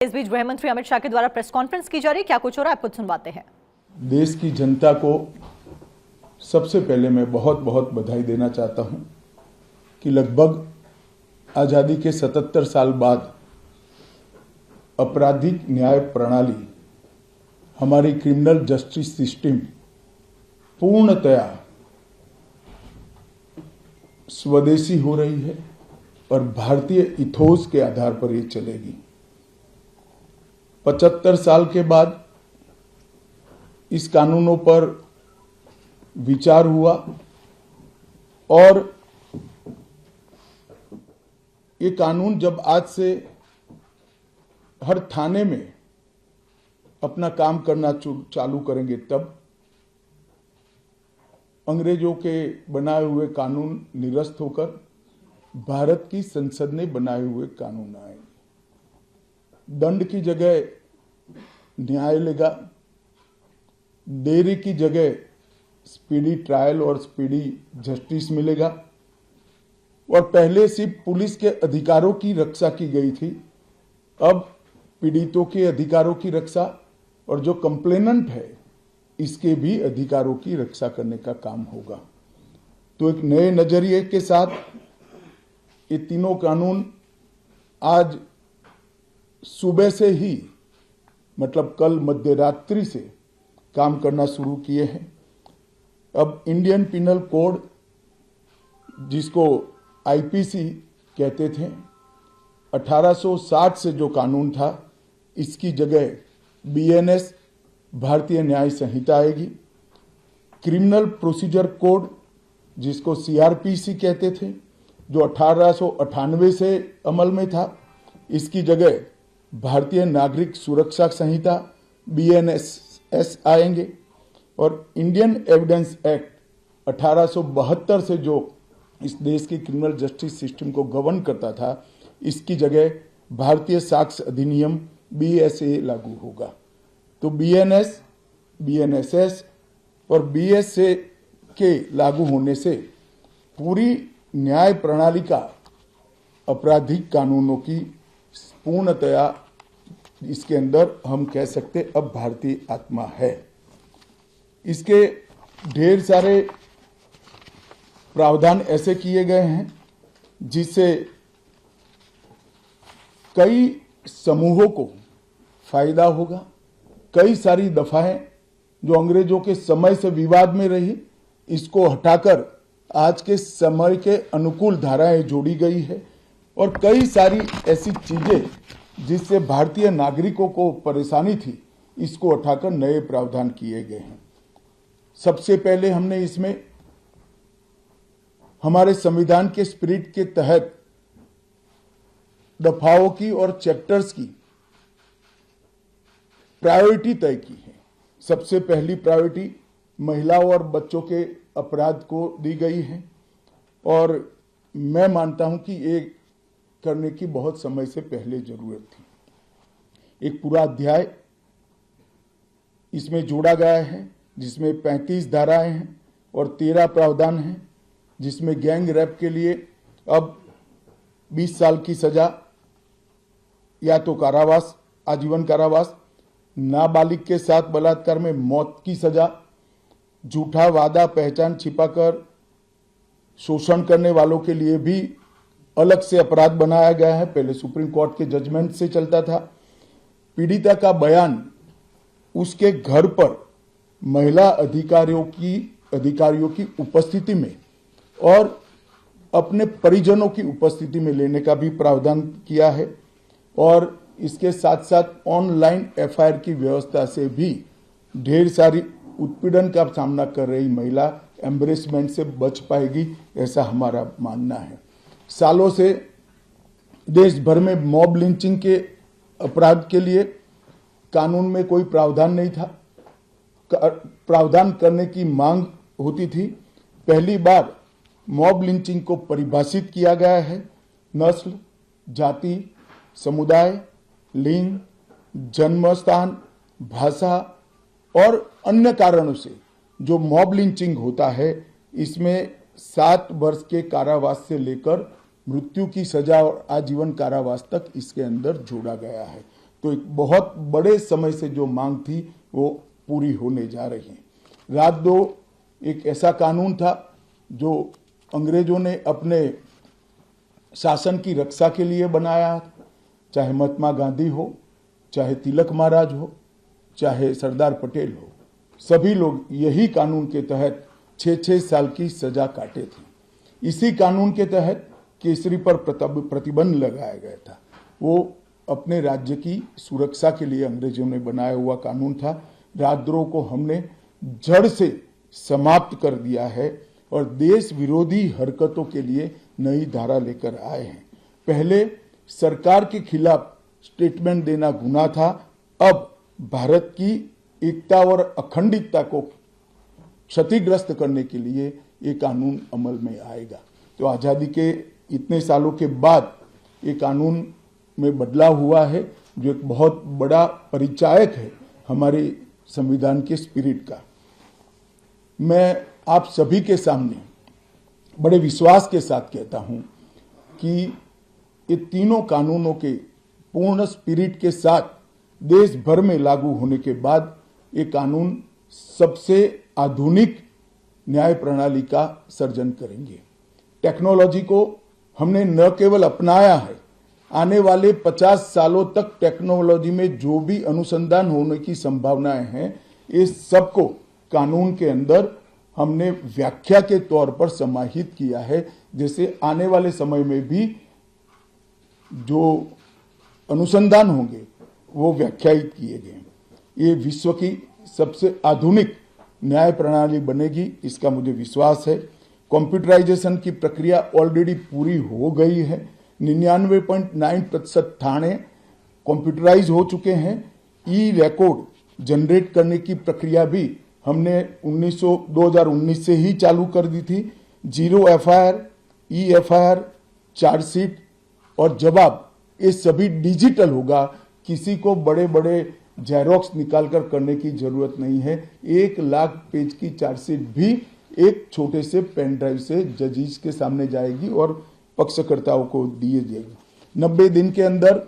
इस बीच गृह मंत्री अमित शाह के द्वारा प्रेस कॉन्फ्रेंस की जा रही, क्या कुछ हो रहा है, आप कुछ सुनवाते हैं। देश की जनता को सबसे पहले मैं बहुत बहुत बधाई देना चाहता हूं कि लगभग आजादी के 77 साल बाद आपराधिक न्याय प्रणाली, हमारी क्रिमिनल जस्टिस सिस्टम पूर्णतया स्वदेशी हो रही है और भारतीय इथोस के आधार पर ये चलेगी। 75 साल के बाद इस कानूनों पर विचार हुआ और ये कानून जब आज से हर थाने में अपना काम करना चालू करेंगे, तब अंग्रेजों के बनाए हुए कानून निरस्त होकर भारत की संसद ने बनाए हुए कानून आएंगे। दंड की जगह न्याय लेगा, देरी की जगह स्पीडी ट्रायल और स्पीडी जस्टिस मिलेगा। और पहले सिर्फ पुलिस के अधिकारों की रक्षा की गई थी, अब पीड़ितों के अधिकारों की रक्षा और जो कंप्लेनेंट है इसके भी अधिकारों की रक्षा करने का काम होगा। तो एक नए नजरिए के साथ ये तीनों कानून आज सुबह से ही, मतलब कल मध्य रात्रि से काम करना शुरू किए हैं। अब इंडियन पिनल कोड, जिसको आईपीसी कहते थे, 1860 से जो कानून था, इसकी जगह बीएनएस भारतीय न्याय संहिता आएगी। क्रिमिनल प्रोसीजर कोड, जिसको सीआरपीसी कहते थे, जो 1898 से अमल में था, इसकी जगह भारतीय नागरिक सुरक्षा संहिता बीएनएस आएंगे। और इंडियन एविडेंस एक्ट 1872 से जो इस देश की क्रिमिनल जस्टिस सिस्टम को गवर्न करता था, इसकी जगह भारतीय साक्ष्य अधिनियम बीएसए लागू होगा। तो बीएनएस, बीएनएसएस और बीएसए के लागू होने से पूरी न्याय प्रणाली का आपराधिक कानूनों की पूर्णतया इसके अंदर हम कह सकते अब भारतीय आत्मा है। इसके ढेर सारे प्रावधान ऐसे किए गए हैं जिससे कई समूहों को फायदा होगा। कई सारी दफाएं जो अंग्रेजों के समय से विवाद में रही, इसको हटाकर आज के समय के अनुकूल धाराएं जोड़ी गई है। और कई सारी ऐसी चीजें जिससे भारतीय नागरिकों को परेशानी थी, इसको हटाकर नए प्रावधान किए गए हैं। सबसे पहले हमने इसमें हमारे संविधान के स्पिरिट के तहत दफाओं की और चैप्टर्स की प्रायोरिटी तय की है। सबसे पहली प्रायोरिटी महिलाओं और बच्चों के अपराध को दी गई है और मैं मानता हूं कि ये करने की बहुत समय से पहले जरूरत थी। एक पूरा अध्याय इसमें जोड़ा गया है जिसमें 35 धाराएं हैं और 13 प्रावधान हैं, जिसमें गैंग रेप के लिए अब 20 साल की सजा या तो कारावास, आजीवन कारावास, नाबालिग के साथ बलात्कार में मौत की सजा, झूठा वादा पहचान छिपाकर शोषण करने वालों के लिए भी अलग से अपराध बनाया गया है। पहले सुप्रीम कोर्ट के जजमेंट से चलता था। पीड़िता का बयान उसके घर पर महिला अधिकारियों की उपस्थिति में और अपने परिजनों की उपस्थिति में लेने का भी प्रावधान किया है। और इसके साथ साथ ऑनलाइन एफआईआर की व्यवस्था से भी ढेर सारी उत्पीड़न का सामना कर रही महिला एम्बरेसमेंट से बच पाएगी, ऐसा हमारा मानना है। सालों से देश भर में मॉब लिंचिंग के अपराध के लिए कानून में कोई प्रावधान नहीं था। प्रावधान करने की मांग होती थी। पहली बार मॉब लिंचिंग को परिभाषित किया गया है। नस्ल, जाति, समुदाय, लिंग, जन्म स्थान, भाषा और अन्य कारणों से जो मॉब लिंचिंग होता है, इसमें 7 वर्ष के कारावास से लेकर मृत्यु की सजा और आजीवन कारावास तक इसके अंदर जोड़ा गया है। तो एक बहुत बड़े समय से जो मांग थी वो पूरी होने जा रही है। रात 2 एक ऐसा कानून था जो अंग्रेजों ने अपने शासन की रक्षा के लिए बनाया, चाहे महात्मा गांधी हो, चाहे तिलक महाराज हो, चाहे सरदार पटेल हो, सभी लोग यही कानून के तहत 6-6 साल की सजा काटे थे। इसी कानून के तहत केसरी पर प्रतिबंध लगाया गया था। वो अपने राज्य की सुरक्षा के लिए अंग्रेजों ने बनाया हुआ कानून था। राजद्रोह को हमने जड़ से समाप्त कर दिया है और देश विरोधी हरकतों के लिए नई धारा लेकर आए हैं। पहले सरकार के खिलाफ स्टेटमेंट देना गुनाह था, अब भारत की एकता और अखंडता को क्षतिग्रस्त करने के लिए ये कानून अमल में आएगा। तो आज़ादी के इतने सालों के बाद ये कानून में बदलाव हुआ है, जो एक बहुत बड़ा परिचायक है हमारे संविधान के स्पिरिट का। मैं आप सभी के सामने बड़े विश्वास के साथ कहता हूं कि ये तीनों कानूनों के पूर्ण स्पिरिट के साथ देश भर में लागू होने के बाद ये कानून सबसे आधुनिक न्याय प्रणाली का सर्जन करेंगे। टेक्नोलॉजी को हमने न केवल अपनाया है, आने वाले 50 सालों तक टेक्नोलॉजी में जो भी अनुसंधान होने की संभावनाएं हैं, इस सबको कानून के अंदर हमने व्याख्या के तौर पर समाहित किया है। जैसे आने वाले समय में भी जो अनुसंधान होंगे वो व्याख्यायित किए गए। ये विश्व की सबसे आधुनिक न्याय प्रणाली बनेगी, इसका मुझे विश्वास है। कंप्यूटराइजेशन की प्रक्रिया ऑलरेडी पूरी हो गई है। 99.9% थाने कंप्यूटराइज हो चुके हैं। ई रिकॉर्ड जनरेट करने की प्रक्रिया भी हमने 2019 से ही चालू कर दी थी। 0 FIR, ई FIR, चार्जशीट और जवाब, ये सभी डिजिटल होगा। किसी को बड़े बड़े जेरोक्स निकालकर करने की जरूरत नहीं है। 1 लाख पेज की चार्जशीट भी एक छोटे से पेन ड्राइव से जजेस के सामने जाएगी और पक्षकर्ताओं को दिए जाएगी। 90 दिन के अंदर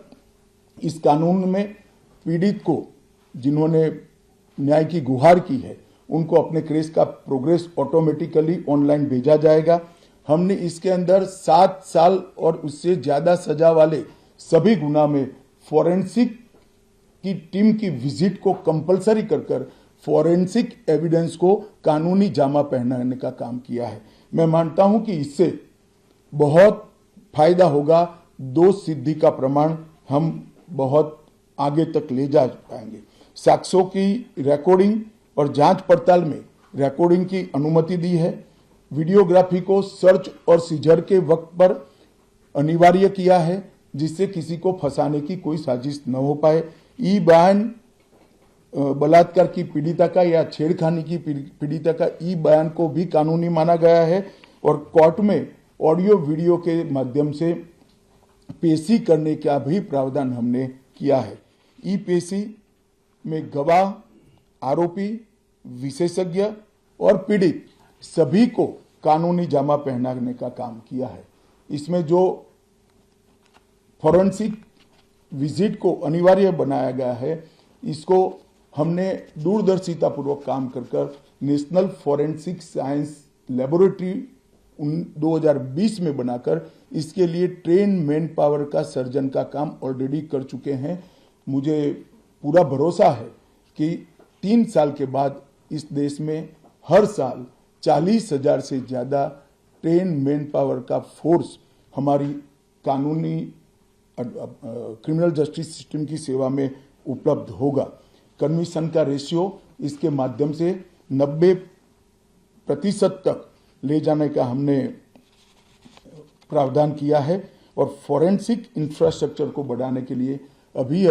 इस कानून में पीड़ित को, जिन्होंने न्याय की गुहार की है, उनको अपने केस का प्रोग्रेस ऑटोमेटिकली ऑनलाइन भेजा जाएगा। हमने इसके अंदर 7 साल और उससे ज्यादा सजा वाले सभी गुना में फॉरेंसिक की टीम की विजिट को कंपलसरी कर फॉरेंसिक एविडेंस को कानूनी जामा पहनाने का काम किया है। मैं मानता हूं कि इससे बहुत फायदा होगा। दोष सिद्धि का प्रमाण हम बहुत आगे तक ले जा पाएंगे। साक्ष्यों की रिकॉर्डिंग और जांच पड़ताल में रिकॉर्डिंग की अनुमति दी है। वीडियोग्राफी को सर्च और सीजर के वक्त पर अनिवार्य किया है, जिससे किसी को फंसाने की कोई साजिश न हो पाए। ई बयान बलात्कार की पीड़िता का या छेड़खानी की पीड़िता का ई बयान को भी कानूनी माना गया है और कोर्ट में ऑडियो वीडियो के माध्यम से पेशी करने का भी प्रावधान हमने किया है। ई पेशी में गवाह, आरोपी, विशेषज्ञ और पीड़ित सभी को कानूनी जामा पहनाने का काम किया है। इसमें जो फॉरेंसिक विजिट को अनिवार्य बनाया गया है, इसको हमने दूरदर्शितापूर्वक काम कर नेशनल फॉरेंसिक साइंस लेबोरेटरी 2020 में बनाकर इसके लिए ट्रेन मैन पावर का सर्जन का काम ऑलरेडी कर चुके हैं। मुझे पूरा भरोसा है कि 3 साल के बाद इस देश में हर साल 40,000 से ज्यादा ट्रेन मैन पावर का फोर्स हमारी कानूनी क्रिमिनल जस्टिस सिस्टम की सेवा में उपलब्ध होगा। कन्विक्शन का रेशियो इसके माध्यम से 90% तक ले जाने का हमने प्रावधान किया है और फॉरेंसिक इंफ्रास्ट्रक्चर को बढ़ाने के लिए अभी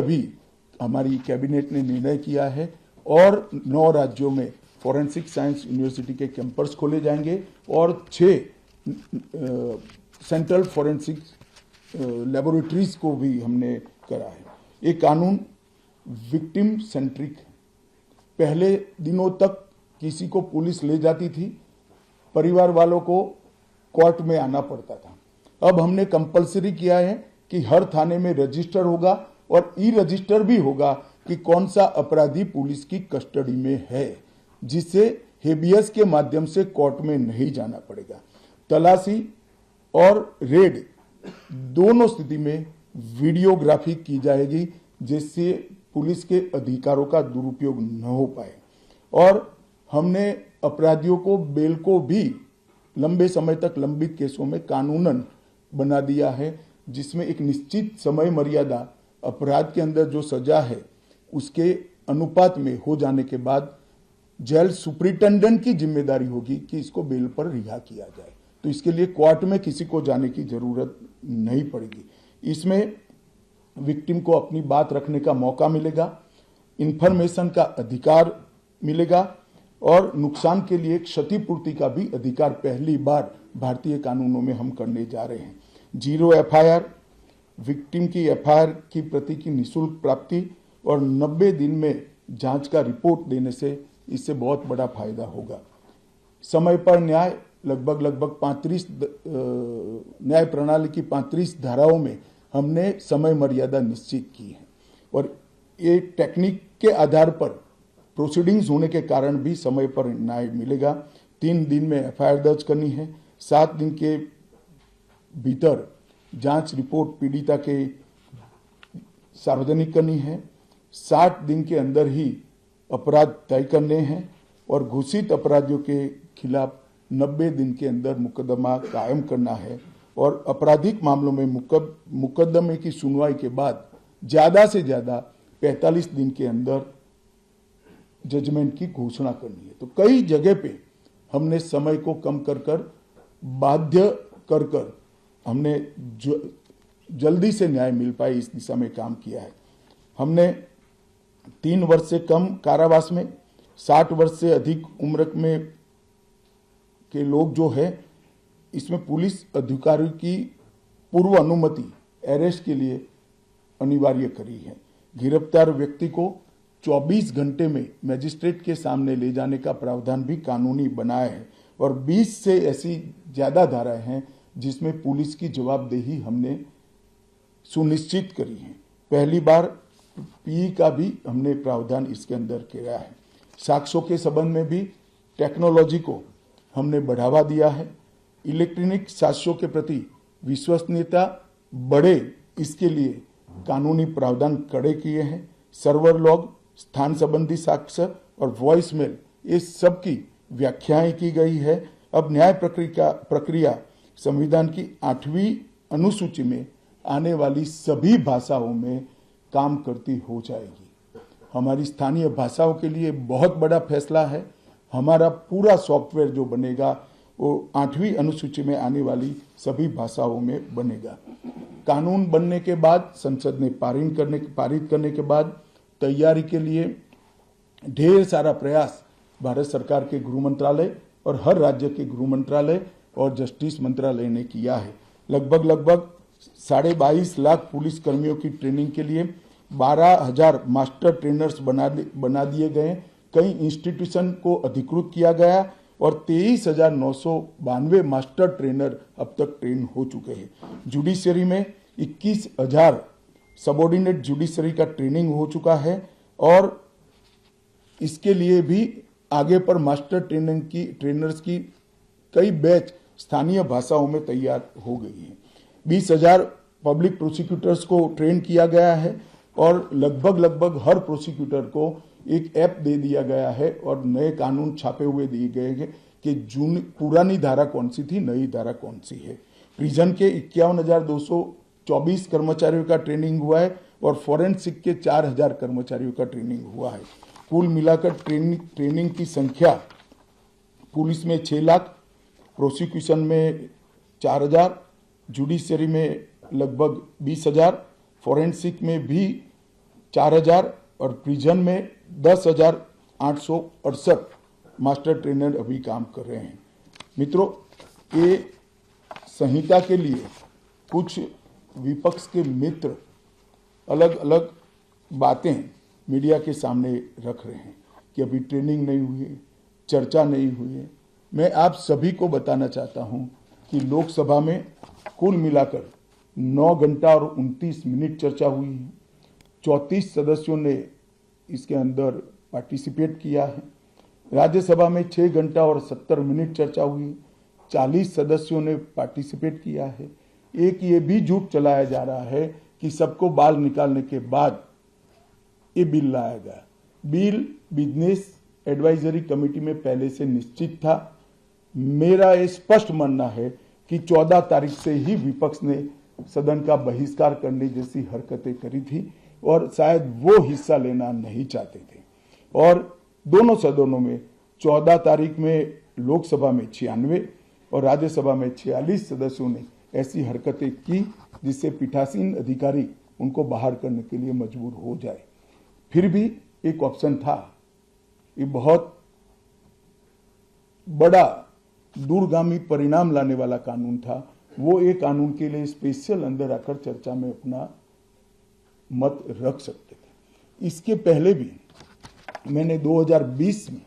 हमारी कैबिनेट ने निर्णय किया है और 9 राज्यों में फॉरेंसिक साइंस यूनिवर्सिटी के कैंपस खोले जाएंगे और 6 सेंट्रल फॉरेंसिक लेबोरेटरीज को भी हमने करा है। ये कानून विक्टिम सेंट्रिक है। पहले दिनों तक किसी को पुलिस ले जाती थी, परिवार वालों को कोर्ट में आना पड़ता था। अब हमने कंपलसरी किया है कि हर थाने में रजिस्टर होगा और ई रजिस्टर भी होगा कि कौन सा अपराधी पुलिस की कस्टडी में है, जिससे हेबियस के माध्यम से कोर्ट में नहीं जाना पड़ेगा। तलाशी और रेड दोनों स्थिति में वीडियोग्राफी की जाएगी, जिससे पुलिस के अधिकारों का दुरुपयोग न हो पाए। और हमने अपराधियों को बेल को भी लंबे समय तक लंबित केसों में कानूनन बना दिया है, जिसमें एक निश्चित समय मर्यादा अपराध के अंदर जो सजा है उसके अनुपात में हो जाने के बाद जेल सुपरिटेंडेंट की जिम्मेदारी होगी कि इसको बेल पर रिहा किया जाए। तो इसके लिए कोर्ट में किसी को जाने की जरूरत नहीं पड़ेगी। इसमें विक्टिम को अपनी बात रखने का मौका मिलेगा, इंफॉर्मेशन का अधिकार मिलेगा और नुकसान के लिए क्षतिपूर्ति का भी अधिकार पहली बार भारतीय कानूनों में हम करने जा रहे हैं। 0 एफआईआर, विक्टिम की एफआईआर की प्रति की निःशुल्क प्राप्ति और 90 दिन में जांच का रिपोर्ट देने से इससे बहुत बड़ा फायदा होगा। समय पर न्याय, लगभग 35 न्याय प्रणाली की 35 धाराओं में हमने समय मर्यादा निश्चित की है और ये टेक्निक के आधार पर प्रोसीडिंग्स होने के कारण भी समय पर न्याय मिलेगा। 3 दिन में एफआईआर दर्ज करनी है, 7 दिन के भीतर जांच रिपोर्ट पीड़िता के सार्वजनिक करनी है, 60 दिन के अंदर ही अपराध तय करने हैं और घोषित अपराधियों के खिलाफ 90 दिन के अंदर मुकदमा कायम करना है और आपराधिक मामलों में मुकदमे की सुनवाई के बाद ज्यादा से ज्यादा 45 दिन के अंदर जजमेंट की घोषणा करनी है। तो कई जगह पे हमने समय को कम कर बाध्य कर हमने जल्दी से न्याय मिल पाए इस दिशा में काम किया है। हमने 3 वर्ष से कम कारावास में 60 वर्ष से अधिक उम्र में के लोग जो है, इसमें पुलिस अधिकारियों की पूर्व अनुमति अरेस्ट के लिए अनिवार्य करी है। गिरफ्तार व्यक्ति को 24 घंटे में मजिस्ट्रेट के सामने ले जाने का प्रावधान भी कानूनी बनाया है और 20 से ऐसी ज्यादा धाराएं हैं जिसमें पुलिस की जवाबदेही हमने सुनिश्चित करी है। पहली बार पीई का भी हमने प्रावधान इसके अंदर किया है। साक्ष्यों के संबंध में भी टेक्नोलॉजी को हमने बढ़ावा दिया है। इलेक्ट्रॉनिक साक्ष्यों के प्रति विश्वसनीयता बढ़े, इसके लिए कानूनी प्रावधान कड़े किए हैं। सर्वर लॉग, स्थान संबंधी साक्ष्य और वॉइस मेल, ये सब की व्याख्याएं की गई है। अब न्याय प्रक्रिया संविधान की 8वीं अनुसूची में आने वाली सभी भाषाओं में काम करती हो जाएगी। हमारी स्थानीय भाषाओं के लिए बहुत बड़ा फैसला है। हमारा पूरा सॉफ्टवेयर जो बनेगा वो 8वीं अनुसूची में आने वाली सभी भाषाओं में बनेगा। कानून बनने के बाद, संसद ने पारित करने के बाद तैयारी के लिए ढेर सारा प्रयास भारत सरकार के गृह मंत्रालय और हर राज्य के गृह मंत्रालय और जस्टिस मंत्रालय ने किया है। लगभग 22.5 लाख पुलिस कर्मियों की ट्रेनिंग के लिए 12,000 मास्टर ट्रेनर्स बना दिए गए। कई इंस्टीट्यूशन को अधिकृत किया गया और 23,992 मास्टर ट्रेनर अब तक ट्रेन हो चुके हैं। जुडिशरी में 21,000 सबऑर्डिनेट जुडिशरी का ट्रेनिंग हो चुका है और इसके लिए भी आगे पर मास्टर ट्रेनर्स की कई बैच स्थानीय भाषाओं में तैयार हो गई है। 20,000 पब्लिक प्रोसिक्यूटर्स को ट्रेन किया गया है और लगभग हर प्रोसिक्यूटर को एक ऐप दे दिया गया है और नए कानून छापे हुए दिए गए हैं कि पुरानी धारा कौन सी थी, नई धारा कौन सी है। प्रिजन के 51,224 कर्मचारियों का ट्रेनिंग हुआ है और फॉरेंसिक के 4,000 कर्मचारियों का ट्रेनिंग हुआ है। कुल मिलाकर ट्रेनिंग की संख्या पुलिस में 6 लाख, प्रोसिक्यूशन में 4,000, जुडिशरी में लगभग 20,000, फॉरेंसिक में भी 4,000 और प्रिजन में 10,868 मास्टर ट्रेनर अभी काम कर रहे हैं। मित्रों, ये संहिता के लिए कुछ विपक्ष के मित्र अलग अलग बातें मीडिया के सामने रख रहे हैं कि अभी ट्रेनिंग नहीं हुई है, चर्चा नहीं हुई है। मैं आप सभी को बताना चाहता हूं कि लोकसभा में कुल मिलाकर 9 घंटा और 29 मिनट चर्चा हुई है। 34 सदस्यों ने इसके अंदर पार्टिसिपेट किया है। राज्यसभा में 6 घंटा और 70 मिनट चर्चा हुई। 40 सदस्यों ने पार्टिसिपेट किया है। एक ये भी झूठ चलाया जा रहा है कि सबको बाल निकालने के बाद ये बिल लाया गया। बिल बिजनेस एडवाइजरी कमेटी में पहले से निश्चित था। मेरा ये स्पष्ट मानना है कि 14 तारीख से ही विपक्ष ने सदन का बहिष्कार करने जैसी हरकतें करी थी और शायद वो हिस्सा लेना नहीं चाहते थे। और दोनों सदनों में 14 तारीख में लोकसभा में 96 और राज्यसभा में 46 सदस्यों ने ऐसी हरकतें की जिससे पीठासीन अधिकारी उनको बाहर करने के लिए मजबूर हो जाए। फिर भी एक ऑप्शन था। ये बहुत बड़ा दूरगामी परिणाम लाने वाला कानून था। वो एक कानून के लिए स्पेशल अंदर आकर चर्चा में अपना मत रख सकते थे। इसके पहले भी मैंने 2020 में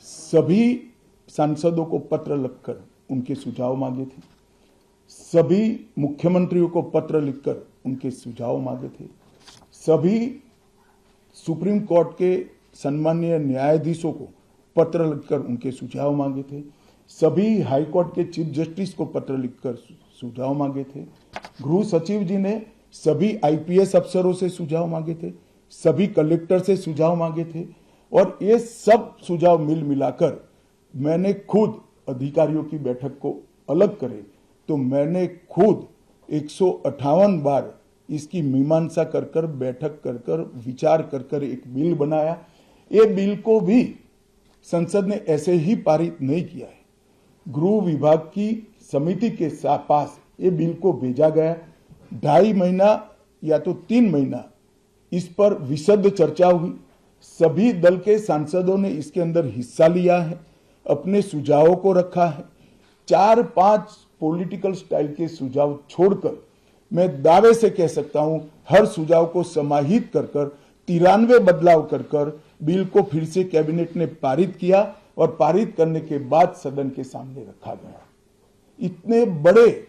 सभी सांसदों को पत्र लिखकर उनके सुझाव मांगे थे। सभी मुख्यमंत्रियों को पत्र लिखकर उनके सुझाव मांगे थे। सभी सुप्रीम कोर्ट के सम्मानीय न्यायाधीशों को पत्र लिखकर उनके सुझाव मांगे थे। सभी हाई कोर्ट के चीफ जस्टिस को पत्र लिखकर सुझाव मांगे थे। गृह सचिव जी ने सभी आईपीएस अफसरों से सुझाव मांगे थे। सभी कलेक्टर से सुझाव मांगे थे। और ये सब सुझाव मिल मिलाकर मैंने खुद अधिकारियों की बैठक को अलग करे तो मैंने खुद 158 बार इसकी मीमांसा कर बैठक कर विचार कर एक बिल बनाया। ये बिल को भी संसद ने ऐसे ही पारित नहीं किया है। गृह विभाग की समिति के पास ये बिल को भेजा गया। 2.5 महीना या तो 3 महीना इस पर विशद चर्चा हुई। सभी दल के सांसदों ने इसके अंदर हिस्सा लिया है, अपने सुझावों को रखा है। 4-5 पॉलिटिकल स्टाइल के सुझाव छोड़कर मैं दावे से कह सकता हूं हर सुझाव को समाहित कर 93 बदलाव कर बिल को फिर से कैबिनेट ने पारित किया और पारित करने के बाद सदन के सामने रखा गया। इतने बड़े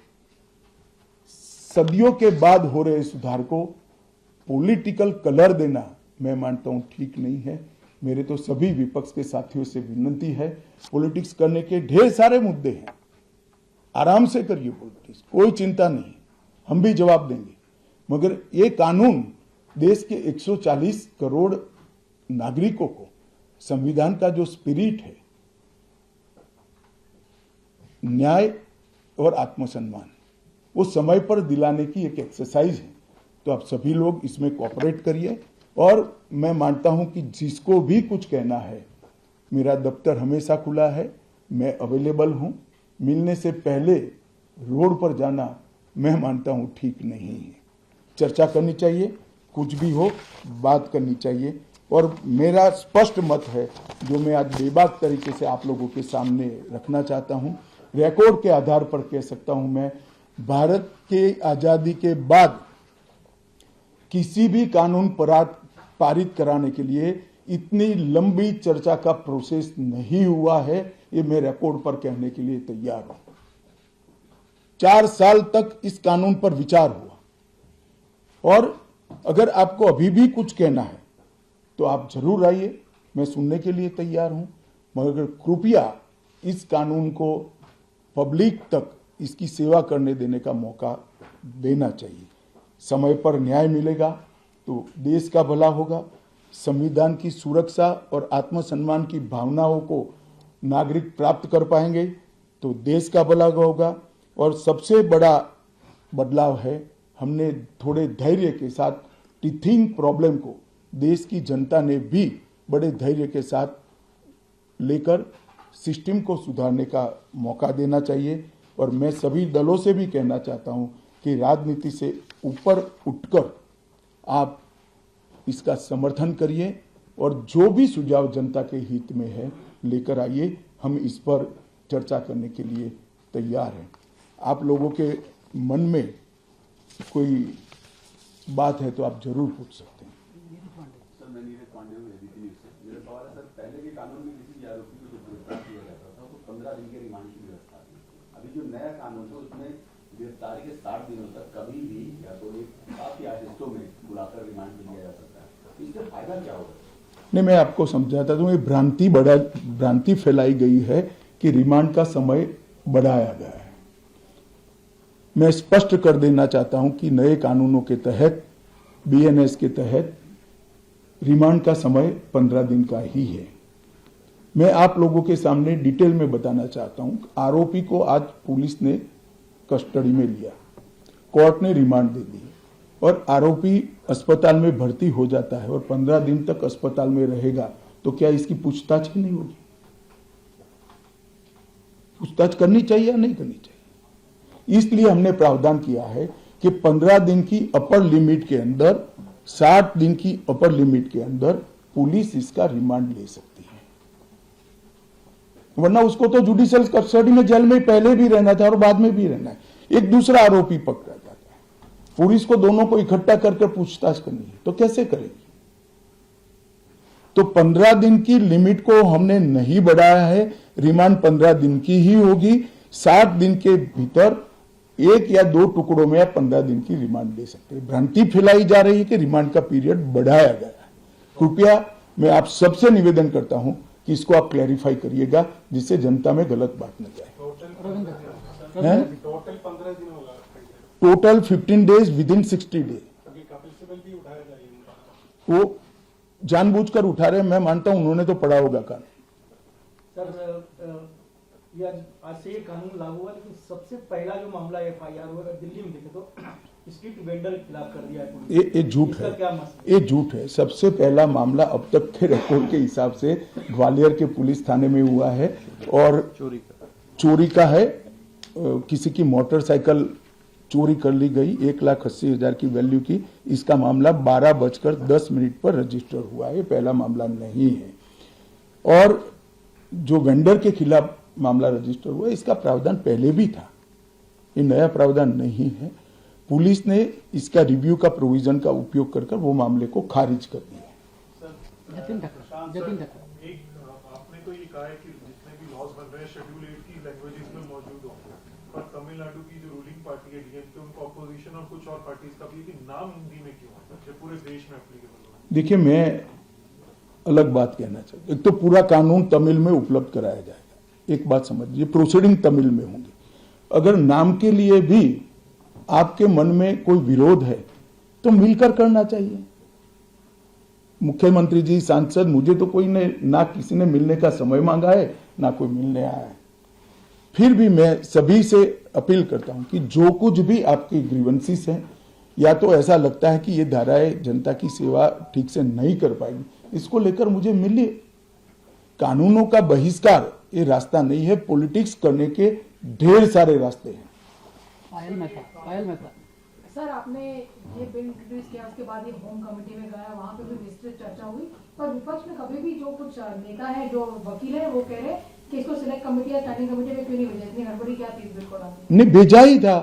सदियों के बाद हो रहे सुधार को पॉलिटिकल कलर देना मैं मानता हूं ठीक नहीं है। मेरे तो सभी विपक्ष के साथियों से विनती है, पॉलिटिक्स करने के ढेर सारे मुद्दे हैं, आराम से करिए पॉलिटिक्स, कोई चिंता नहीं, हम भी जवाब देंगे। मगर ये कानून देश के 140 करोड़ नागरिकों को संविधान का जो स्पिरिट है, न्याय और आत्मसम्मान, वो समय पर दिलाने की एक एक्सरसाइज है। तो आप सभी लोग इसमें कोऑपरेट करिए। और मैं मानता हूं कि जिसको भी कुछ कहना है, मेरा दफ्तर हमेशा खुला है, मैं अवेलेबल हूं। मिलने से पहले रोड पर जाना मैं मानता हूं ठीक नहीं है। चर्चा करनी चाहिए, कुछ भी हो बात करनी चाहिए। और मेरा स्पष्ट मत है जो मैं आज बेबाक तरीके से आप लोगों के सामने रखना चाहता हूं, रिकॉर्ड के आधार पर कह सकता हूं मैं, भारत के आजादी के बाद किसी भी कानून पारित कराने के लिए इतनी लंबी चर्चा का प्रोसेस नहीं हुआ है। ये मैं रिकॉर्ड पर कहने के लिए तैयार हूं। 4 साल तक इस कानून पर विचार हुआ। और अगर आपको अभी भी कुछ कहना है तो आप जरूर आइए, मैं सुनने के लिए तैयार हूं। मगर कृपया इस कानून को पब्लिक तक इसकी सेवा करने देने का मौका देना चाहिए। समय पर न्याय मिलेगा तो देश का भला होगा। संविधान की सुरक्षा और आत्मसम्मान की भावनाओं को नागरिक प्राप्त कर पाएंगे तो देश का भला होगा। और सबसे बड़ा बदलाव है, हमने थोड़े धैर्य के साथ टीथिंग प्रॉब्लम को देश की जनता ने भी बड़े धैर्य के साथ लेकर सिस्टम को सुधारने का मौका देना चाहिए। और मैं सभी दलों से भी कहना चाहता हूं कि राजनीति से ऊपर उठकर आप इसका समर्थन करिए और जो भी सुझाव जनता के हित में है लेकर आइए। हम इस पर चर्चा करने के लिए तैयार हैं। आप लोगों के मन में कोई बात है तो आप जरूर पूछ सकते हैं। सर, मैं नीरज पांडे हूं, एबीपी न्यूज से। मेरा सवाल है सर, पहले के कानून में किसी भी आरोपी को जो गिरफ्तार किया जाता था तो 15 दिन के रिमांड की व्यवस्था थी। अभी जो नया कानून है उसमें गिरफ्तारी के 60 दिनों तक कभी भी या तो एक काफी आदेशों में बुलाकर रिमांड में लिया जा सकता है, इससे फायदा क्या होगा? नहीं, मैं आपको समझाता हूँ, ये भ्रांति फैलाई गई है कि रिमांड का समय बढ़ाया गया है। मैं स्पष्ट कर देना चाहता हूं कि नए कानूनों के तहत, बीएनएस के तहत रिमांड का समय 15 दिन का ही है। मैं आप लोगों के सामने डिटेल में बताना चाहता हूं, आरोपी को आज पुलिस ने कस्टडी में लिया, कोर्ट ने रिमांड दे दी और आरोपी अस्पताल में भर्ती हो जाता है और 15 दिन तक अस्पताल में रहेगा, तो क्या इसकी पूछताछ ही नहीं होगी? पूछताछ करनी चाहिए या नहीं करनी चाहिए? इसलिए हमने प्रावधान किया है कि 15 दिन की अपर लिमिट के अंदर, 60 दिन की अपर लिमिट के अंदर पुलिस इसका रिमांड ले सकती है, वरना उसको तो जुडिशियल कस्टडी में जेल में पहले भी रहना था और बाद में भी रहना है। एक दूसरा आरोपी पकड़ा जाता है, पुलिस को दोनों को इकट्ठा करके पूछताछ करनी है, तो कैसे करेगी? तो 15 दिन की लिमिट को हमने नहीं बढ़ाया है, रिमांड 15 दिन की ही होगी। 60 दिन के भीतर एक या दो टुकड़ों में आप 15 दिन की रिमांड ले सकते हैं। भ्रांति फैलाई जा रही है कि रिमांड का पीरियड बढ़ाया गया है। कृपया मैं आप सबसे निवेदन करता हूं कि इसको आप क्लैरिफाई करिएगा, जिससे जनता में गलत बात न जाए। टोटल 15 दिन होगा, total 15 days within 60 day. Kapil Sibal भी उठाया जाएगा, वो जानबूझकर उठा रहे हैं, मैं मानता हूं उन्होंने तो पढ़ा होगा कानून। सर, ये आज से ये कानून लागू हुआ, लेकिन सबसे पहला जो मामला एफआईआर हुआ दिल्ली में देखे तो स्ट्रीट वेंडर के खिलाफ कर दिया है पुलिस। ये झूठ इसका है, क्या मसला? ये झूठ है। सबसे पहला मामला अब तक के रिकॉर्ड के हिसाब से ग्वालियर के पुलिस थाने में हुआ है और चोरी का है। किसी की मोटरसाइकिल चोरी कर ली गई, 1,80,000 की वैल्यू की। इसका मामला 12:10 पर रजिस्टर हुआ है, पहला मामला नहीं है। और जो वेंडर के खिलाफ मामला रजिस्टर हुआ, इसका प्रावधान पहले भी था, ये नया प्रावधान नहीं है। पुलिस ने इसका रिव्यू का प्रोविजन का उपयोग कर वो मामले को खारिज कर दिया। एक आपने तो ये कहा है कि जितने भी लॉज बन रहे हैं शेड्यूल 8 की लैंग्वेजेस में मौजूद हो, पर तमिलनाडु की जो रूलिंग पार्टी है डीएमके, उनको अपोजिशन और कुछ और पार्टीज का भी कि नाम हिंदी में क्यों है, जो पूरे देश में एप्लीकेबल हो? देखिए, मैं अलग बात कहना चाहता हूं। एक तो पूरा कानून तमिल में उपलब्ध कराया जाएगा, एक बात समझिए, प्रोसीडिंग तमिल में होंगी। अगर नाम के लिए भी आपके मन में कोई विरोध है तो मिलकर करना चाहिए। मुख्यमंत्री जी, सांसद, मुझे तो कोई ने ना किसी ने मिलने का समय मांगा है, ना कोई मिलने आया है। फिर भी मैं सभी से अपील करता हूं कि जो कुछ भी आपकी ग्रीवेंसीज हैं, या तो ऐसा लगता है कि ये धाराएं जनता की सेवा ठीक से नहीं कर पाएगी, इसको लेकर मुझे मिलिए। कानूनों का बहिष्कार ये रास्ता नहीं है, पॉलिटिक्स करने के ढेर सारे रास्ते हैं। पायल मेहता सर, आपने ये बिल इंट्रोड्यूस किया, उसके बाद ये होम कमेटी में गया, वहाँ पे भी विस्तृत चर्चा हुई, पर विपक्ष में कभी भी जो कुछ नेता है, जो वकील है, वो कह रहे कि इसको सिलेक्ट कमेटी या स्टैंडिंग कमेटी में क्यों नहीं भेजा, इतनी हड़बड़ी क्या थी इस बिल को लाने? नहीं, भेजा ही था,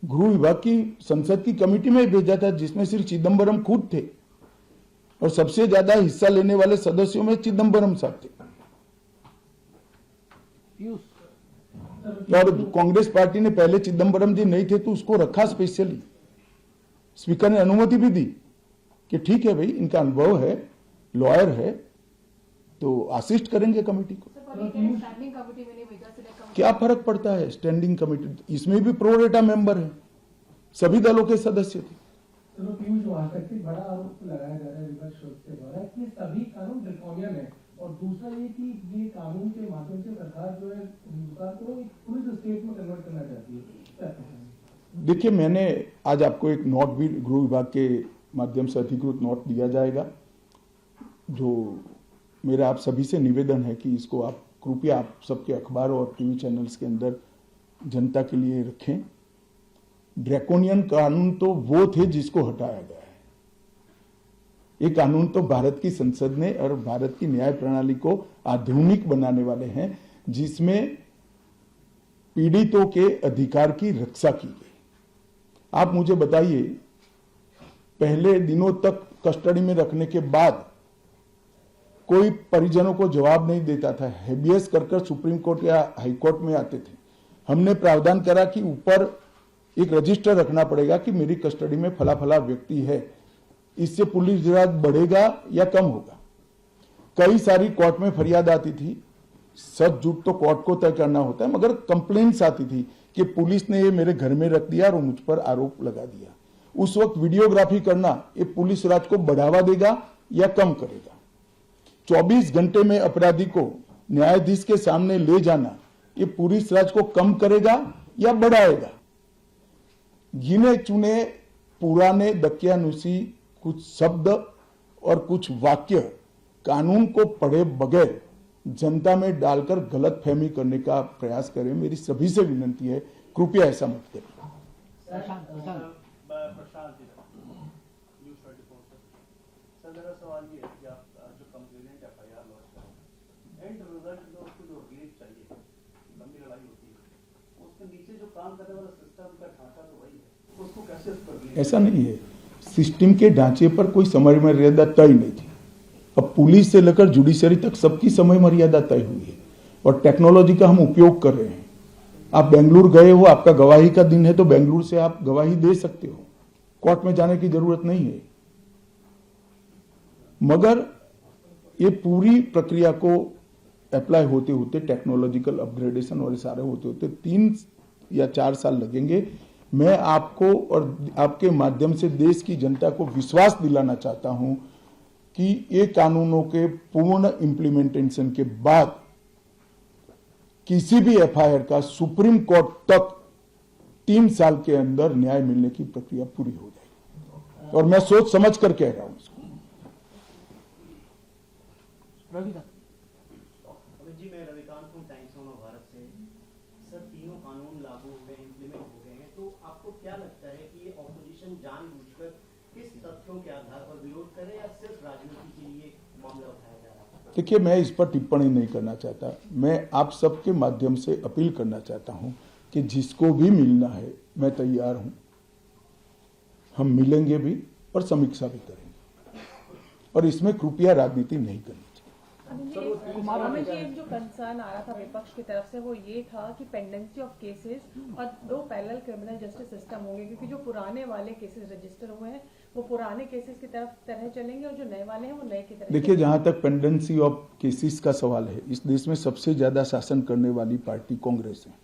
गृह विभाग की संसद की कमेटी में भेजा था, जिसमें श्री चिदम्बरम खुद थे और सबसे ज्यादा हिस्सा लेने वाले सदस्यों में चिदम्बरम साहब थे। और कांग्रेस पार्टी ने पहले चिदम्बरम जी नहीं थे तो उसको रखा स्पेशली। स्पीकर ने अनुमति भी दी कि ठीक है भाई, इनका अनुभव है, लॉयर है, तो असिस्ट करेंगे कमेटी को। स्टैंडिंग कमेटी में नहीं भेजा, सिलेक्ट कमेटी। क्या फर्क पड़ता है? स्टैंडिंग कमेटी, इसमें भी प्रो रेटा मेंबर है, सभी दलों के सदस्य थे। चलो पीयूष, वहां तक एक बड़ा आरोप लगाया जा रहा है विपक्ष के द्वारा कि सभी कानून ड्रैकोनियन है, और दूसरा ये कि ये कानून के माध्यम से सरकार जो है हिंदुस्तान को एक पुलिस स्टेट में कन्वर्ट करना चाहती है। देखिए, मैंने आज आपको एक नोट भी गृह विभाग के माध्यम से अधिकृत नोट दिया जाएगा, जो मेरा आप सभी से निवेदन है कि इसको आप कृपया आप सबके अखबार और टीवी चैनल्स के अंदर जनता के लिए रखें। ड्रैकोनियन कानून तो वो थे जिसको हटाया गया है। ये कानून तो भारत की संसद ने और भारत की न्याय प्रणाली को आधुनिक बनाने वाले हैं, जिसमें पीड़ितों के अधिकार की रक्षा की गई। आप मुझे बताइए, पहले दिनों तक कस्टडी में रखने के बाद कोई परिजनों को जवाब नहीं देता था, हेबियस कर सुप्रीम कोर्ट या हाई कोर्ट में आते थे। हमने प्रावधान करा कि ऊपर एक रजिस्टर रखना पड़ेगा कि मेरी कस्टडी में फला फला व्यक्ति है। इससे पुलिस राज बढ़ेगा या कम होगा? कई सारी कोर्ट में फरियाद आती थी, सच झूठ तो कोर्ट को तय करना होता है, मगर कंप्लेंट्स आती थी कि पुलिस ने ये मेरे घर में रख दिया और मुझ पर आरोप लगा दिया। उस वक्त वीडियोग्राफी करना ये पुलिस राज को बढ़ावा देगा या कम करेगा? 24 घंटे में अपराधी को न्यायाधीश के सामने ले जाना ये पुलिस राज को कम करेगा या बढ़ाएगा? गिने चुने पुराने दकियानुसी कुछ शब्द और कुछ वाक्य कानून को पढ़े बगैर जनता में डालकर गलत फहमी करने का प्रयास करें। मेरी सभी से विनती है, कृपया ऐसा मत करें। प्रशांत सर मेरा सवाल ये है कि आप जो कंप्लेनेंट FIR लॉन्च करें, एंड रिजल्ट में उसको जो रिलीफ चाहिए, लंबी लड़ाई होती है, उसके नीचे जो काम करने वाला सिस्टम का ढांचा तो वही है, उसको कैसे उस पर relief? ऐसा नहीं है, सिस्टम के ढांचे पर कोई समय मर्यादा तय नहीं थी। अब पुलिस से लेकर जुडिशरी तक सबकी समय मर्यादा तय हुई है और टेक्नोलॉजी का हम उपयोग कर रहे हैं। आप बेंगलुरु गए हो, आपका गवाही का दिन है तो बेंगलुरु से आप गवाही दे सकते हो, कोर्ट में जाने की जरूरत नहीं है। मगर ये पूरी प्रक्रिया को अप्लाई होते होते, टेक्नोलॉजिकल अपग्रेडेशन और सारे होते होते 3 या 4 साल लगेंगे। मैं आपको और आपके माध्यम से देश की जनता को विश्वास दिलाना चाहता हूं कि ये कानूनों के पूर्ण इंप्लीमेंटेशन के बाद किसी भी FIR का सुप्रीम कोर्ट तक 3 साल के अंदर न्याय मिलने की प्रक्रिया पूरी हो जाएगी। और मैं सोच समझ कर कह रहा हूं इसको। अमित जी, मैं रविकांत हूँ, टाइम्स ऑफ भारत से। सर, तीनों कानून लागू हुए, इंप्लीमेंट हो गए हैं, तो आपको क्या लगता है कि ये ऑपोजिशन जानबूझकर किस तथ्यों के आधार पर विरोध करे या सिर्फ राजनीति के लिए मामला उठाया जा रहा है? देखिए, मैं इस पर टिप्पणी नहीं करना चाहता। मैं आप सबके माध्यम से अपील करना चाहता हूं कि जिसको भी मिलना है मैं तैयार हूं, हम मिलेंगे भी और समीक्षा भी करेंगे, और इसमें कृपया राजनीति नहीं करनी। अमित जी, एक जो कंसर्न आ रहा था विपक्ष की तरफ से वो ये था कि पेंडेंसी ऑफ केसेस और 2 पैरेलल क्रिमिनल जस्टिस सिस्टम होंगे, क्योंकि जो पुराने वाले केसेस रजिस्टर हुए हैं वो पुराने केसेस की तरह चलेंगे और जो नए वाले हैं वो नए की तरह। देखिए, जहां तक पेंडेंसी ऑफ केसेस का सवाल है, इस देश में सबसे ज्यादा शासन करने वाली पार्टी कांग्रेस है,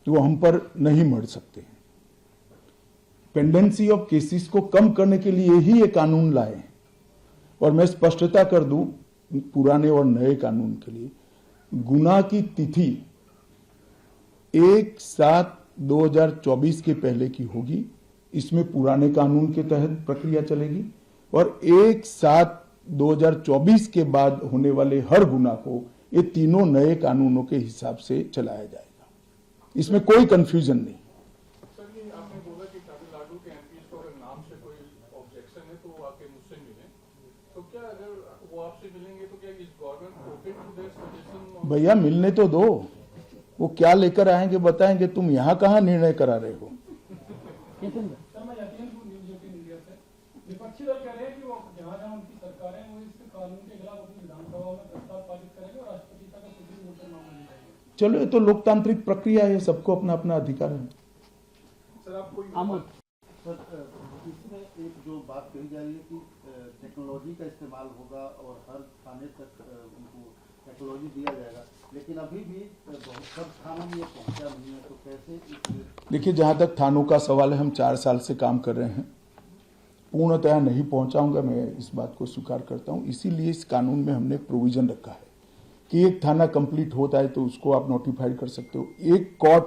तो वो हम पर नहीं मर सकते। पेंडेंसी ऑफ केसेस को कम करने के लिए ही ये कानून लाए हैं। और मैं स्पष्टता कर दूं, पुराने और नए कानून के लिए गुनाह की तिथि 1/7/2024 के पहले की होगी। इसमें पुराने कानून के तहत प्रक्रिया चलेगी, और 1/7/2024 के बाद होने वाले हर गुनाह को ये तीनों नए कानूनों के हिसाब से चलाया जाएगा। इसमें कोई कंफ्यूजन नहीं। सर, ये आपने बोला कि तमिलनाडु के MPs को अगर नाम से कोई ऑब्जेक्शन है तो वो आके मुझसे मिले, तो क्या अगर वो आपसे मिलेंगे तो क्या इस government open to their suggestion? भैया, मिलने तो दो, वो क्या लेकर आएंगे बताएंगे। तुम यहाँ कहाँ निर्णय करा रहे हो? सर, मैं यकीन न्यूज़ 18 इंडिया से। विपक्षी दल कह रहे हैं कि वो जहां उनकी सरकार है वो इस कानून के खिलाफ अपनी विधानसभा में प्रस्ताव पारित करेंगे और राष्ट्रपति का सुप्रीम कोर्ट में मामला ले जाएंगे। चलो, ये तो लोकतांत्रिक प्रक्रिया है, सबको अपना अपना अधिकार है। सर, आप कोई सर, इसमें एक जो बात कही जा रही है कि टेक्नोलॉजी का इस्तेमाल होगा और हर थाने तक उनको टेक्नोलॉजी दिया जाएगा, लेकिन अभी भी बहुत सब थानों में ये पहुंचा नहीं है, तो कैसे? देखिए, जहां तक थानों का सवाल है, हम 4 साल से काम कर रहे हैं, पूर्णतः नहीं पहुंचाऊंगा, मैं इस बात को स्वीकार करता हूं। इसीलिए इस कानून में हमने प्रोविजन रखा है कि एक थाना कंप्लीट होता है तो उसको आप नोटिफाइड कर सकते हो, एक कोर्ट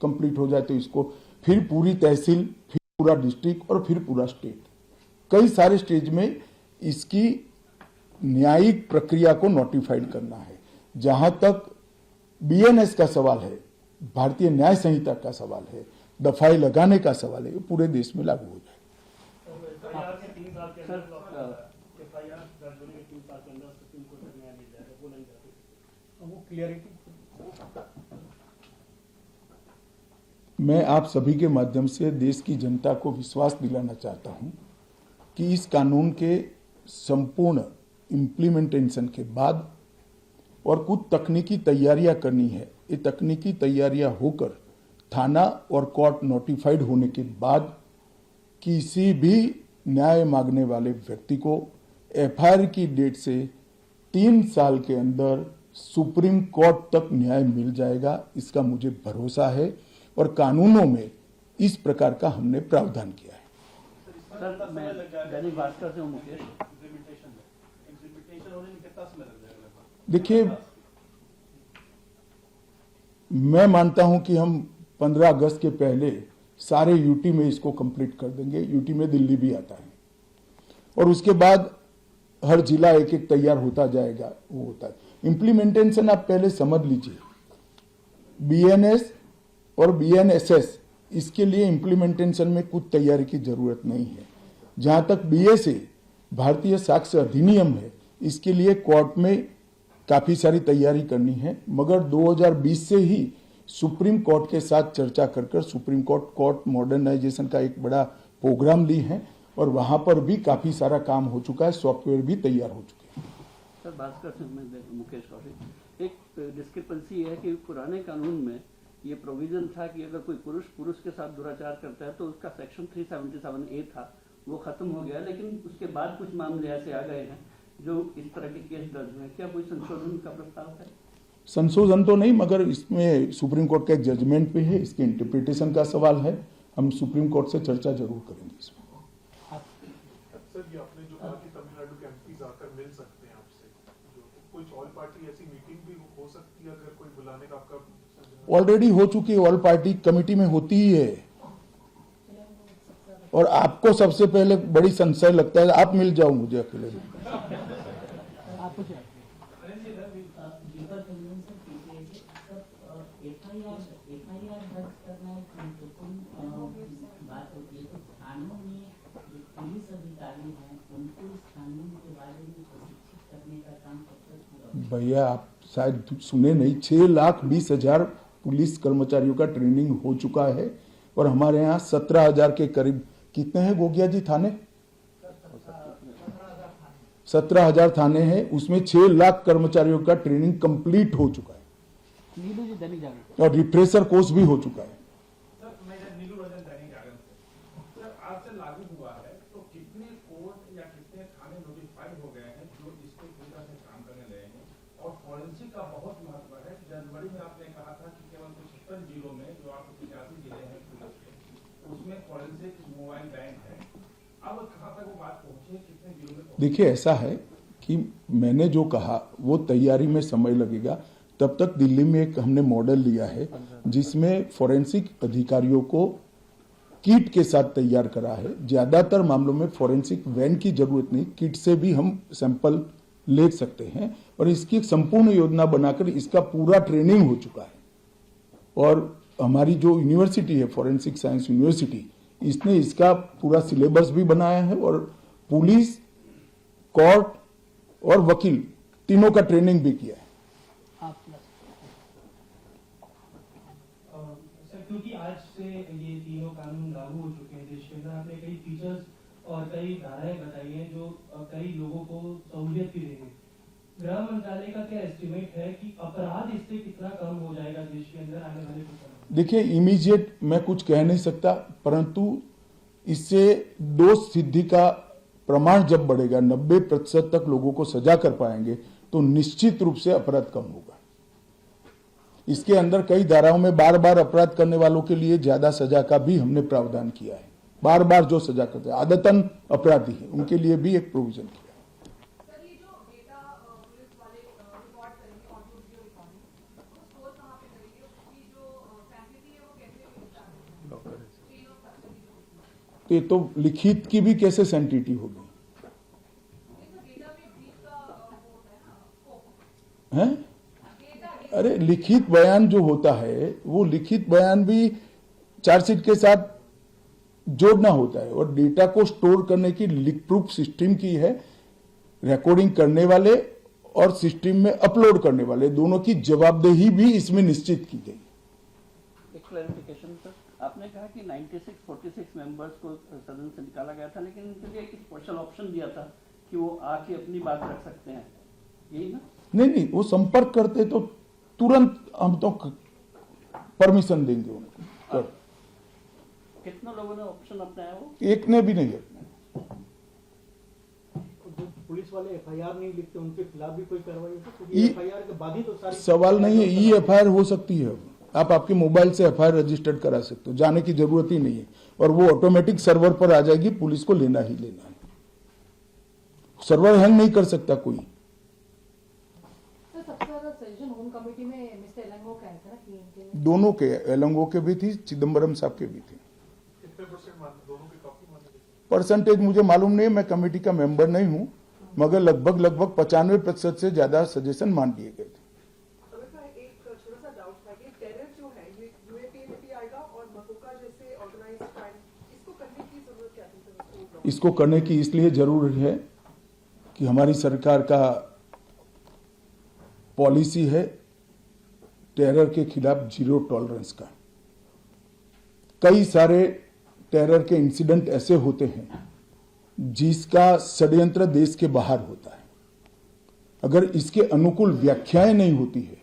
कंप्लीट हो जाए तो इसको, फिर पूरी तहसील, फिर पूरा डिस्ट्रिक्ट और फिर पूरा स्टेट, कई सारे स्टेज में इसकी न्यायिक प्रक्रिया को नोटिफाइड करना है। जहां तक BNS का सवाल है, भारतीय न्याय संहिता का सवाल है, दफाई लगाने का सवाल है, ये पूरे देश में लागू हो जाए। वो क्लियरिटी मैं आप सभी के माध्यम से देश की जनता को विश्वास दिलाना चाहता हूं कि इस कानून के संपूर्ण इम्प्लीमेंटेशन के बाद, और कुछ तकनीकी तैयारियां करनी है, ये तकनीकी तैयारियां होकर थाना और कोर्ट नोटिफाइड होने के बाद किसी भी न्याय मांगने वाले व्यक्ति को एफआईआर की डेट से 3 साल के अंदर सुप्रीम कोर्ट तक न्याय मिल जाएगा, इसका मुझे भरोसा है और कानूनों में इस प्रकार का हमने प्रावधान किया है। सर मैं दैनिक भास्कर से हूँ मुकेश। देखिए, मैं मानता हूं कि हम 15 अगस्त के पहले सारे यूटी में इसको कंप्लीट कर देंगे। यूटी में दिल्ली भी आता है और उसके बाद हर जिला एक एक तैयार होता जाएगा, वो होता है। इंप्लीमेंटेशन आप पहले समझ लीजिए, बीएनएस और बीएनएसएस, इसके लिए इंप्लीमेंटेशन में कुछ तैयारी की जरूरत नहीं है। जहां तक बीएसए भारतीय साक्ष्य अधिनियम है, इसके लिए कोर्ट में काफी सारी तैयारी करनी है, मगर 2020 से ही सुप्रीम कोर्ट के साथ चर्चा कर सुप्रीम कोर्ट मॉडर्नाइजेशन का एक बड़ा प्रोग्राम ली है और वहां पर भी काफी सारा काम हो चुका है, सॉफ्टवेयर भी तैयार हो चुके हैं। सर भास्कर से मैं मुकेश कौशिक, एक डिस्क्रिपेंसी है कि पुराने कानून में ये प्रोविजन था कि अगर कोई पुरुष के साथ दुराचार करता है तो उसका सेक्शन 377A था, वो खत्म हो गया, लेकिन उसके बाद कुछ मामले ऐसे आ गए हैं जो इस तरह के केस दर्ज हुए। क्या कोई संशोधन का प्रस्ताव है? संशोधन तो नहीं, मगर इसमें सुप्रीम कोर्ट का एक जजमेंट भी है, इसके इंटरप्रिटेशन का सवाल है। हम सुप्रीम कोर्ट से चर्चा जरूर करेंगे इसमें। सर ये आपने जो कहा कि तमिलनाडु के एमपीज आकर मिल सकते हैं आपसे, जो कुछ ऑल पार्टी ऐसी मीटिंग भी हो सकती है अगर कोई बुलाने का आपका? ऑलरेडी हो चुकी है, ऑल पार्टी कमेटी में होती ही है। और आपको सबसे पहले बड़ी संशय लगता है, आप मिल जाओ मुझे अकेले में। भैया आप शायद सुने नहीं, 6,20,000 पुलिस कर्मचारियों का ट्रेनिंग हो चुका है और हमारे यहाँ 17,000 के करीब, कितने हैं गोगिया जी थाने? 17,000 थाने हैं, उसमें 6 लाख कर्मचारियों का ट्रेनिंग कंप्लीट हो चुका है नीलू जी दैनिक जागरण और रिफ्रेशर कोर्स भी हो चुका है। सर मैं नीलू रंजन दैनिक जागरण से। सर आज से लागू हुआ है तो कितने कोर्ट या कितने थाने नोटिफाइड हो गए हैं जो इसके पूरा से काम करने लगे हैं? और फॉरेंसिक का बहुत महत्व है। जनवरी में आपने कहा था कि केवल 75 जिलों में, जो आपके 85 जिले हैं पुलिस के, उसमें फॉरेंसिक मोबाइल बैंक है। अब कहाँ तक वो बात पहुंची है, कितने जिलों में? देखिए ऐसा है कि मैंने जो कहा वो तैयारी में समय लगेगा। तब तक दिल्ली में एक हमने मॉडल लिया है जिसमें फॉरेंसिक अधिकारियों को किट के साथ तैयार करा है। ज्यादातर मामलों में फॉरेंसिक वैन की जरूरत नहीं, किट से भी हम सैंपल ले सकते हैं और इसकी एक संपूर्ण योजना बनाकर इसका पूरा ट्रेनिंग हो चुका है। और हमारी जो यूनिवर्सिटी है, फॉरेंसिक साइंस यूनिवर्सिटी, इसने इसका पूरा सिलेबस भी बनाया है और पुलिस, कोर्ट और वकील तीनों का ट्रेनिंग भी किया है। सर क्योंकि आज से ये तीनों कानून लागू हो चुके हैं देश के अंदर, आपने कई फीचर्स और कई धाराएं बताई हैं जो कई लोगों को सहूलियत भी देंगे। गृह मंत्रालय का क्या एस्टिमेट है कि अपराध इससे कितना कम हो जाएगा देश के अंदर आने वाले कुछ समय में? देखिए इमीडिएट मैं कुछ कह नहीं सकता, परंतु इससे दोष सिद्धि का प्रमाण जब बढ़ेगा, 90% तक लोगों को सजा कर पाएंगे, तो निश्चित रूप से अपराध कम होगा। इसके अंदर कई धाराओं में बार बार अपराध करने वालों के लिए ज्यादा सजा का भी हमने प्रावधान किया है। बार बार जो सजा करते हैं, आदतन अपराधी है, उनके लिए भी एक प्रोविजन किया है। तो ये तो लिखित की भी कैसे सेंटिटी होगी? हैं? अरे लिखित बयान जो होता है वो लिखित बयान भी चार्जशीट के साथ जोड़ना होता है और डेटा को स्टोर करने की लिख प्रूफ सिस्टम की है। रिकॉर्डिंग करने वाले और सिस्टम में अपलोड करने वाले दोनों की जवाबदेही भी इसमें निश्चित की गई। एक क्लैरिफिकेशन सर, आपने कहा कि 46 मेंबर्स को सदन से निकाला गया था, लेकिन उनके लिए एक स्पेशल ऑप्शन दिया था कि वो आके अपनी बात रख सकते हैं, यही ना? नहीं, वो संपर्क करते तो तुरंत हम तो परमिशन देंगे उनको। कर। कितने लोगों ने ऑप्शन अपनाया वो? एक ने भी नहीं अपनाया। जो पुलिस वाले एफआईआर नहीं लिखते उनके खिलाफ भी कोई कार्रवाई होती है? क्योंकि ये एफआईआर के बाद ही तो सारी सवाल नहीं है, ई एफआईआर हो सकती है। आप आपके मोबाइल से एफआईआर रजिस्टर्ड करा सकते हो, जाने की जरूरत ही नहीं है, और वो ऑटोमेटिक सर्वर पर आ जाएगी। पुलिस को लेना ही लेना है, सर्वर हैंग नहीं कर सकता कोई। सर सबसे ज्यादा सजेशन होम कमेटी में मिस्टर एलंगो का है ना कि इनके दोनों के, एलंगो के भी थी, चिदम्बरम साहब के भी थे। कितने परसेंट मानते, दोनों के काफी मानते? परसेंटेज मुझे मालूम नहीं है, मैं कमेटी का मेंबर नहीं हूं, मगर लगभग 95% से ज्यादा सजेशन मान लिए गए थे। एक छोटा सा डाउट था कि टेरर जो है ये यूएपी में भी आएगा और मकोका जैसे ऑर्गेनाइज्ड क्राइम, इसको करने की जरूरत क्या थी सर? इसको करने की इसलिए जरूरी है कि हमारी सरकार का पॉलिसी है टेरर के खिलाफ जीरो टॉलरेंस का। कई सारे टेरर के इंसिडेंट ऐसे होते हैं जिसका षड्यंत्र देश के बाहर होता है। अगर इसके अनुकूल व्याख्याएं नहीं होती है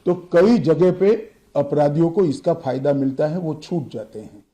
तो कई जगह पे अपराधियों को इसका फायदा मिलता है, वो छूट जाते हैं।